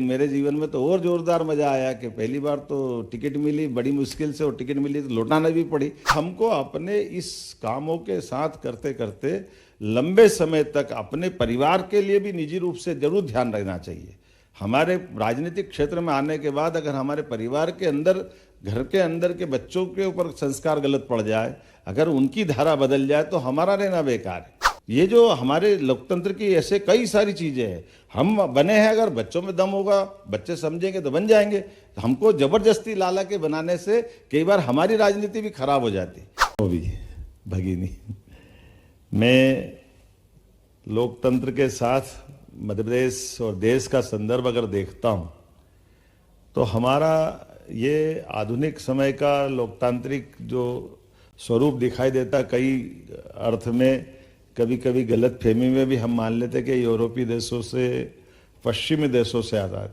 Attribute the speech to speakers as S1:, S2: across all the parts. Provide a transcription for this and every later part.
S1: मेरे जीवन में तो और जोरदार मजा आया कि पहली बार तो टिकट मिली बड़ी मुश्किल से, और टिकट मिली तो लौटाना भी पड़ी। हमको अपने इस कामों के साथ करते करते लंबे समय तक अपने परिवार के लिए भी निजी रूप से जरूर ध्यान रखना चाहिए। हमारे राजनीतिक क्षेत्र में आने के बाद अगर हमारे परिवार के अंदर, घर के अंदर के बच्चों के ऊपर संस्कार गलत पड़ जाए, अगर उनकी धारा बदल जाए तो हमारा रहना बेकार है। ये जो हमारे लोकतंत्र की ऐसे कई सारी चीजें हैं, हम बने हैं, अगर बच्चों में दम होगा, बच्चे समझेंगे तो बन जाएंगे। हमको जबरदस्ती लाला के बनाने से कई बार हमारी राजनीति भी खराब हो जाती। वो भी भगिनी, मैं लोकतंत्र के साथ मध्य प्रदेश और देश का संदर्भ अगर देखता हूँ तो हमारा ये आधुनिक समय का लोकतांत्रिक जो स्वरूप दिखाई देता, कई अर्थ में कभी कभी गलत फहमी में भी हम मान लेते कि यूरोपीय देशों से, पश्चिमी देशों से आता है।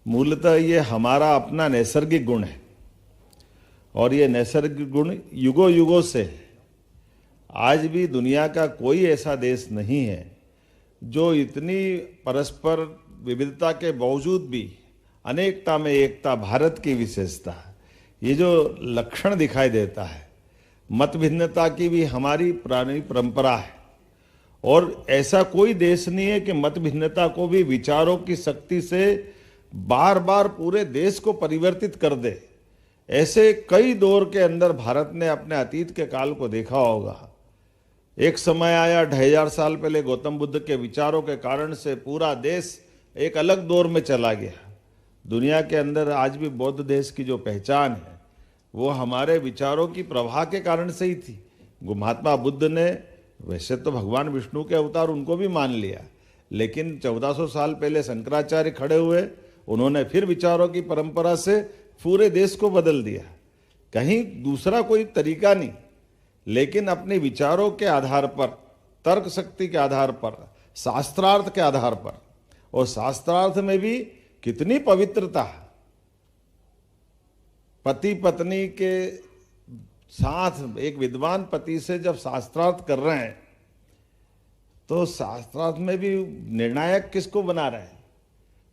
S1: मूलतः ये हमारा अपना नैसर्गिक गुण है, और ये नैसर्गिक गुण युगों युगों से है। आज भी दुनिया का कोई ऐसा देश नहीं है जो इतनी परस्पर विविधता के बावजूद भी अनेकता में एकता, भारत की विशेषता है, ये जो लक्षण दिखाई देता है, मत भिन्नता की भी हमारी पुरानी परंपरा है। और ऐसा कोई देश नहीं है कि मत भिन्नता को भी विचारों की शक्ति से बार बार पूरे देश को परिवर्तित कर दे। ऐसे कई दौर के अंदर भारत ने अपने अतीत के काल को देखा होगा। एक समय आया 2500 साल पहले गौतम बुद्ध के विचारों के कारण से पूरा देश एक अलग दौर में चला गया। दुनिया के अंदर आज भी बौद्ध देश की जो पहचान है वो हमारे विचारों की प्रवाह के कारण से ही थी। महात्मा बुद्ध ने वैसे तो भगवान विष्णु के अवतार उनको भी मान लिया, लेकिन 1400 साल पहले शंकराचार्य खड़े हुए, उन्होंने फिर विचारों की परंपरा से पूरे देश को बदल दिया। कहीं दूसरा कोई तरीका नहीं, लेकिन अपने विचारों के आधार पर, तर्क शक्ति के आधार पर, शास्त्रार्थ के आधार पर, और शास्त्रार्थ में भी कितनी पवित्रता है। पति पत्नी के साथ एक विद्वान पति से जब शास्त्रार्थ कर रहे हैं तो शास्त्रार्थ में भी निर्णायक किसको बना रहे हैं?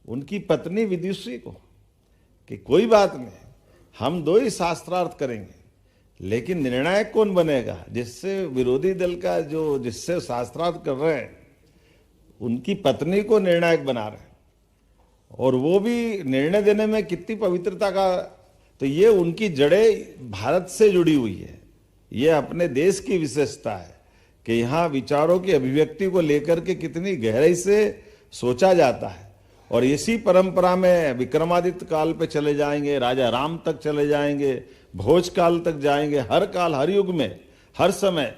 S1: उनकी पत्नी विदुषी को, कि कोई बात नहीं, हम दो ही शास्त्रार्थ करेंगे, लेकिन निर्णायक कौन बनेगा? जिससे विरोधी दल का जो जिससे शास्त्रार्थ कर रहे हैं उनकी पत्नी को निर्णायक बना रहे हैं, और वो भी निर्णय देने में कितनी पवित्रता का। तो ये उनकी जड़ें भारत से जुड़ी हुई है। ये अपने देश की विशेषता है कि यहाँ विचारों की अभिव्यक्ति को लेकर के कितनी गहराई से सोचा जाता है। और इसी परंपरा में विक्रमादित्य काल पे चले जाएंगे, राजा राम तक चले जाएंगे, भोज काल तक जाएंगे, हर काल, हर युग में, हर समय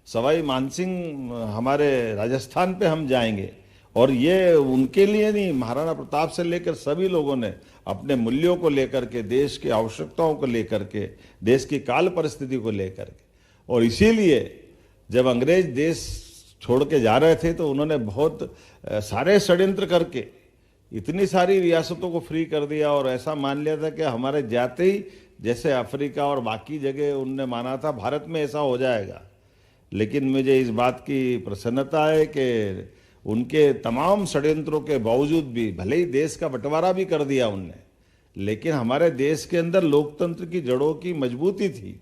S1: सवाई मानसिंह हमारे राजस्थान पे हम जाएंगे। और ये उनके लिए नहीं, महाराणा प्रताप से लेकर सभी लोगों ने अपने मूल्यों को लेकर के, देश की आवश्यकताओं को लेकर के, देश की काल परिस्थिति को लेकर के, और इसीलिए जब अंग्रेज देश छोड़ के जा रहे थे तो उन्होंने बहुत सारे षड्यंत्र करके इतनी सारी रियासतों को फ्री कर दिया, और ऐसा मान लिया था कि हमारे जाते ही, जैसे अफ्रीका और बाकी जगह उनने माना था, भारत में ऐसा हो जाएगा। लेकिन मुझे इस बात की प्रसन्नता है कि उनके तमाम षड्यंत्रों के बावजूद भी, भले ही देश का बंटवारा भी कर दिया उनने, लेकिन हमारे देश के अंदर लोकतंत्र की जड़ों की मजबूती थी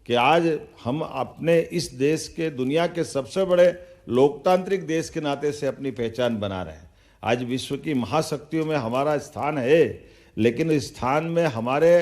S1: कि आज हम अपने इस देश के, दुनिया के सबसे बड़े लोकतांत्रिक देश के नाते से अपनी पहचान बना रहे हैं। आज विश्व की महाशक्तियों में हमारा स्थान है, लेकिन इस स्थान में हमारे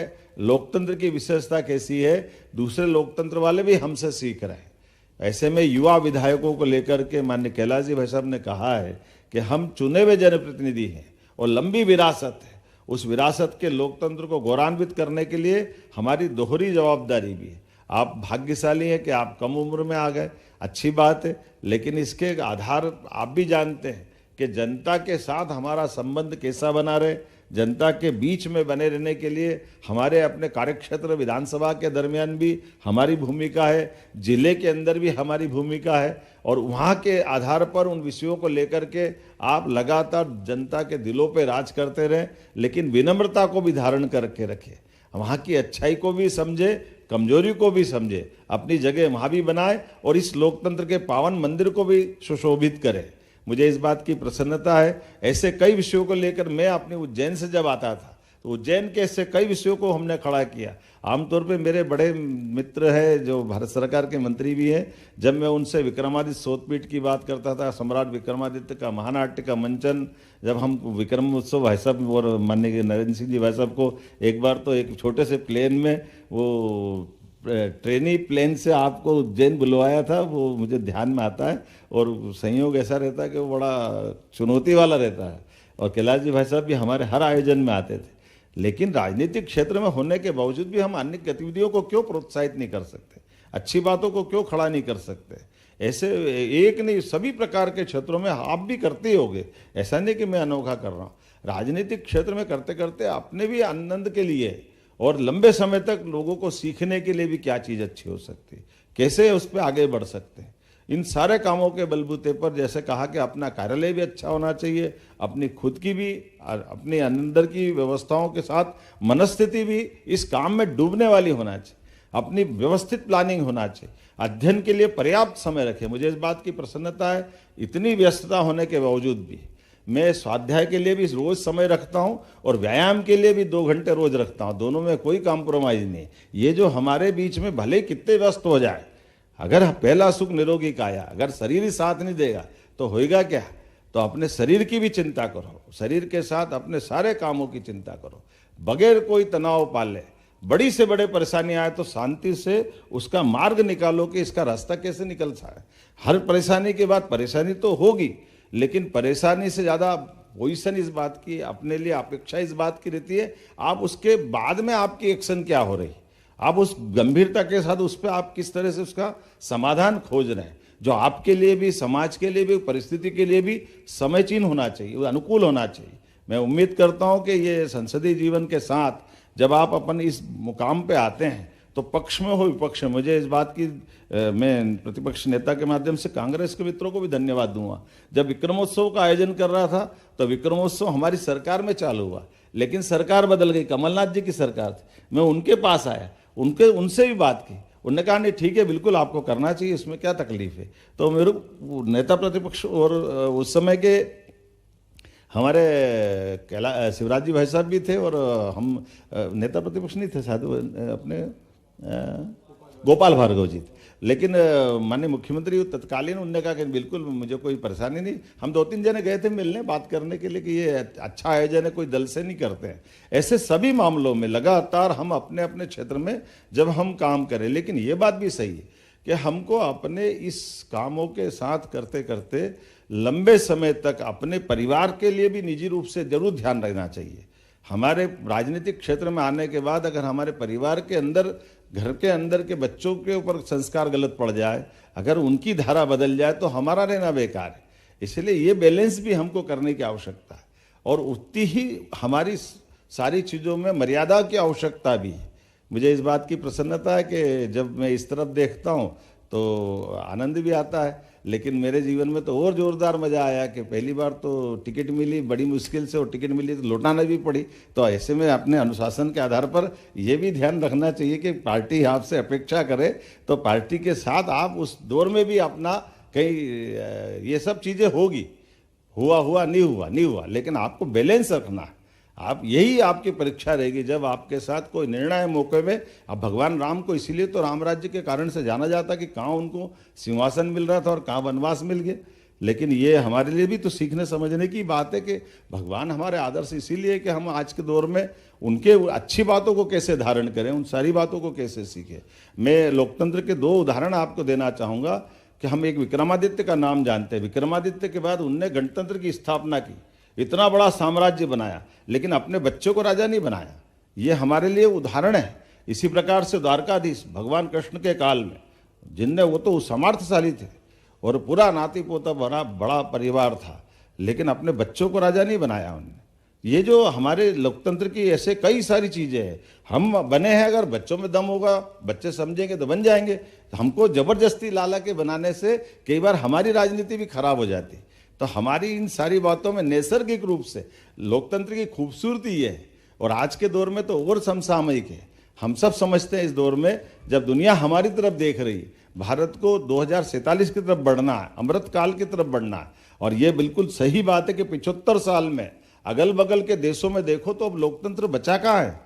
S1: लोकतंत्र की विशेषता कैसी है, दूसरे लोकतंत्र वाले भी हमसे सीख रहे हैं। ऐसे में युवा विधायकों को लेकर के माननीय कैलाश जी भाई साहब ने कहा है कि हम चुने हुए जनप्रतिनिधि हैं और लंबी विरासत है। उस विरासत के लोकतंत्र को गौरवान्वित करने के लिए हमारी दोहरी जवाबदारी भी है। आप भाग्यशाली हैं कि आप कम उम्र में आ गए, अच्छी बात है, लेकिन इसके आधार आप भी जानते हैं कि जनता के साथ हमारा संबंध कैसा बना रहे। जनता के बीच में बने रहने के लिए हमारे अपने कार्यक्षेत्र विधानसभा के दरमियान भी हमारी भूमिका है, जिले के अंदर भी हमारी भूमिका है, और वहाँ के आधार पर उन विषयों को लेकर के आप लगातार जनता के दिलों पे राज करते रहें, लेकिन विनम्रता को भी धारण करके रखें। वहाँ की अच्छाई को भी समझे, कमजोरी को भी समझे, अपनी जगह वहाँ भी बनाए, और इस लोकतंत्र के पावन मंदिर को भी सुशोभित करें। मुझे इस बात की प्रसन्नता है। ऐसे कई विषयों को लेकर मैं अपने उज्जैन से जब आता था तो उज्जैन के ऐसे कई विषयों को हमने खड़ा किया। आमतौर पे मेरे बड़े मित्र हैं जो भारत सरकार के मंत्री भी हैं, जब मैं उनसे विक्रमादित्य शोधपीठ की बात करता था, सम्राट विक्रमादित्य का महानाट्य का मंचन, जब हम विक्रम उत्सव भाई साहब और माननीय नरेंद्र सिंह जी भाई साहब को एक बार तो एक छोटे से प्लेन में वो ट्रेनी प्लेन से आपको उज्जैन बुलवाया था, वो मुझे ध्यान में आता है। और संयोग ऐसा रहता है कि वो बड़ा चुनौती वाला रहता है। और कैलाश जी भाई साहब भी हमारे हर आयोजन में आते थे। लेकिन राजनीतिक क्षेत्र में होने के बावजूद भी हम अन्य गतिविधियों को क्यों प्रोत्साहित नहीं कर सकते, अच्छी बातों को क्यों खड़ा नहीं कर सकते। ऐसे एक नहीं, सभी प्रकार के क्षेत्रों में आप भी करते ही होगे, ऐसा नहीं कि मैं अनोखा कर रहा हूँ। राजनीतिक क्षेत्र में करते करते अपने भी आनंद के लिए और लंबे समय तक लोगों को सीखने के लिए भी क्या चीज़ अच्छी हो सकती है, कैसे उस पर आगे बढ़ सकते हैं, इन सारे कामों के बलबूते पर जैसे कहा कि अपना कार्यालय भी अच्छा होना चाहिए, अपनी खुद की भी अपने अंदर की व्यवस्थाओं के साथ मनस्थिति भी इस काम में डूबने वाली होना चाहिए, अपनी व्यवस्थित प्लानिंग होना चाहिए, अध्ययन के लिए पर्याप्त समय रखें। मुझे इस बात की प्रसन्नता है, इतनी व्यस्तता होने के बावजूद भी मैं स्वाध्याय के लिए भी रोज समय रखता हूं और व्यायाम के लिए भी 2 घंटे रोज रखता हूं। दोनों में कोई कॉम्प्रोमाइज नहीं। ये जो हमारे बीच में भले कितने व्यस्त हो जाए, अगर पहला सुख निरोगी काया, अगर शरीर ही साथ नहीं देगा तो होएगा क्या। तो अपने शरीर की भी चिंता करो, शरीर के साथ अपने सारे कामों की चिंता करो, बगैर कोई तनाव पाले। बड़ी से बड़े परेशानी आए तो शांति से उसका मार्ग निकालो कि इसका रास्ता कैसे निकल सकता है। हर परेशानी के बाद परेशानी तो होगी, लेकिन परेशानी से ज़्यादा पोजीशन इस बात की, अपने लिए अपेक्षा इस बात की रहती है आप उसके बाद में आपकी एक्शन क्या हो रही, आप उस गंभीरता के साथ उस पर आप किस तरह से उसका समाधान खोज रहे हैं, जो आपके लिए भी, समाज के लिए भी, परिस्थिति के लिए भी समयचीन होना चाहिए, अनुकूल होना चाहिए। मैं उम्मीद करता हूं कि ये संसदीय जीवन के साथ जब आप अपन इस मुकाम पे आते हैं तो पक्ष में हो विपक्ष में, मुझे इस बात की मैं प्रतिपक्ष नेता के माध्यम से कांग्रेस के मित्रों को भी धन्यवाद दूंगा। जब विक्रमोत्सव का आयोजन कर रहा था तो विक्रमोत्सव हमारी सरकार में चालू हुआ, लेकिन सरकार बदल गई, कमलनाथ जी की सरकार थी। मैं उनके पास आया, उनसे भी बात की, उन्होंने कहा नहीं ठीक है, बिल्कुल आपको करना चाहिए, इसमें क्या तकलीफ है। तो मेरे नेता प्रतिपक्ष और उस समय के हमारे शिवराज जी भाई साहब भी थे और हम नेता प्रतिपक्ष नहीं थे शायद, अपने गोपाल भार्गव जी थे। लेकिन माननीय मुख्यमंत्री तत्कालीन उन्होंने कहा कि बिल्कुल मुझे कोई परेशानी नहीं। हम 2-3 जने गए थे मिलने, बात करने के लिए कि ये अच्छा आयोजन है, कोई दल से नहीं करते हैं। ऐसे सभी मामलों में लगातार हम अपने अपने क्षेत्र में जब हम काम करें, लेकिन ये बात भी सही है कि हमको अपने इस कामों के साथ करते करते लंबे समय तक अपने परिवार के लिए भी निजी रूप से जरूर ध्यान रखना चाहिए। हमारे राजनीतिक क्षेत्र में आने के बाद अगर हमारे परिवार के अंदर, घर के अंदर के बच्चों के ऊपर संस्कार गलत पड़ जाए, अगर उनकी धारा बदल जाए तो हमारा रहना बेकार है। इसलिए ये बैलेंस भी हमको करने की आवश्यकता है और उतनी ही हमारी सारी चीज़ों में मर्यादा की आवश्यकता भी है। मुझे इस बात की प्रसन्नता है कि जब मैं इस तरफ देखता हूँ तो आनंद भी आता है, लेकिन मेरे जीवन में तो और जोरदार मजा आया कि पहली बार तो टिकट मिली बड़ी मुश्किल से, और टिकट मिली तो लौटाना भी पड़ी। तो ऐसे में अपने अनुशासन के आधार पर यह भी ध्यान रखना चाहिए कि पार्टी आपसे अपेक्षा करे तो पार्टी के साथ आप उस दौर में भी अपना कहीं, ये सब चीज़ें होगी, हुआ नहीं हुआ, लेकिन आपको बैलेंस रखना है। आप यही आपकी परीक्षा रहेगी जब आपके साथ कोई निर्णय मौके में। अब भगवान राम को इसीलिए तो राम राज्य के कारण से जाना जाता कि कहाँ उनको सिंहासन मिल रहा था और कहाँ वनवास मिल गया। लेकिन ये हमारे लिए भी तो सीखने समझने की बात है कि भगवान हमारे आदर्श इसीलिए कि हम आज के दौर में उनके अच्छी बातों को कैसे धारण करें, उन सारी बातों को कैसे सीखें। मैं लोकतंत्र के 2 उदाहरण आपको देना चाहूँगा कि हम एक विक्रमादित्य का नाम जानते हैं। विक्रमादित्य के बाद उनने गणतंत्र की स्थापना की, इतना बड़ा साम्राज्य बनाया, लेकिन अपने बच्चों को राजा नहीं बनाया। ये हमारे लिए उदाहरण है। इसी प्रकार से द्वारकाधीश भगवान कृष्ण के काल में, जिनने, वो तो सामर्थ्यशाली थे और पूरा नाती पोता बड़ा परिवार था, लेकिन अपने बच्चों को राजा नहीं बनाया उन्होंने। ये जो हमारे लोकतंत्र की ऐसे कई सारी चीज़ें हैं। हम बने हैं, अगर बच्चों में दम होगा, बच्चे समझेंगे तो बन जाएंगे। हमको जबरदस्ती लाला के बनाने से कई बार हमारी राजनीति भी खराब हो जाती। तो हमारी इन सारी बातों में नैसर्गिक रूप से लोकतंत्र की खूबसूरती ये है। और आज के दौर में तो और समसामयिक है। हम सब समझते हैं इस दौर में जब दुनिया हमारी तरफ देख रही है, भारत को 2047 की तरफ बढ़ना है, अमृत काल की तरफ बढ़ना है। और ये बिल्कुल सही बात है कि 75 साल में अगल बगल के देशों में देखो तो अब लोकतंत्र बचा कहाँ है।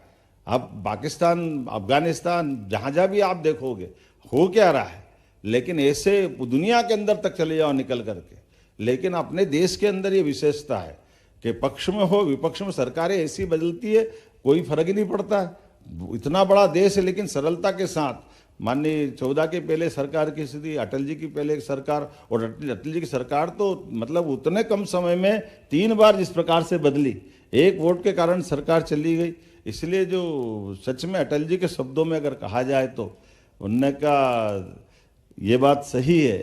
S1: अब पाकिस्तान, अफगानिस्तान, जहाँ जहाँ भी आप देखोगे हो क्या रहा है। लेकिन ऐसे दुनिया के अंदर तक चले जाओ निकल करके, लेकिन अपने देश के अंदर ये विशेषता है कि पक्ष में हो विपक्ष में सरकारें ऐसी बदलती है, कोई फर्क ही नहीं पड़ता। इतना बड़ा देश है लेकिन सरलता के साथ, माननीय 14 के पहले सरकार की स्थिति, अटल जी की पहले सरकार, और अटल जी की सरकार तो मतलब उतने कम समय में 3 बार जिस प्रकार से बदली, एक वोट के कारण सरकार चली गई। इसलिए जो सच में अटल जी के शब्दों में अगर कहा जाए तो उनने का ये बात सही है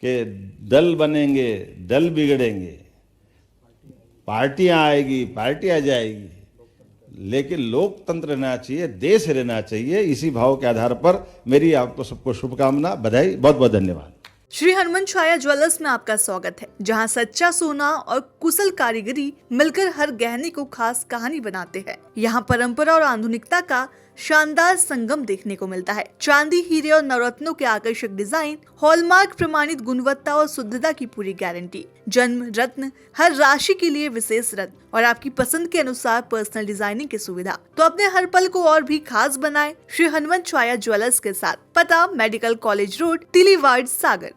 S1: कि दल बनेंगे, दल बिगड़ेंगे, पार्टियां आएगी, पार्टियां जाएगी, लेकिन लोकतंत्र रहना चाहिए, देश रहना चाहिए। इसी भाव के आधार पर मेरी आपको सबको शुभकामना, बधाई, बहुत बहुत धन्यवाद।
S2: श्री हनुमंत छाया ज्वेलर्स में आपका स्वागत है, जहां सच्चा सोना और कुशल कारीगरी मिलकर हर गहने को खास कहानी बनाते हैं। यहां परंपरा और आधुनिकता का शानदार संगम देखने को मिलता है। चांदी, हीरे और नवरत्नों के आकर्षक डिजाइन, हॉलमार्क प्रमाणित गुणवत्ता और शुद्धता की पूरी गारंटी, जन्म रत्न, हर राशि के लिए विशेष रत्न और आपकी पसंद के अनुसार पर्सनल डिजाइनिंग की सुविधा। तो अपने हर पल को और भी खास बनाएं श्री हनुमंत छाया ज्वेलर्स के साथ। पता मेडिकल कॉलेज रोड, तिलीवाड़, सागर।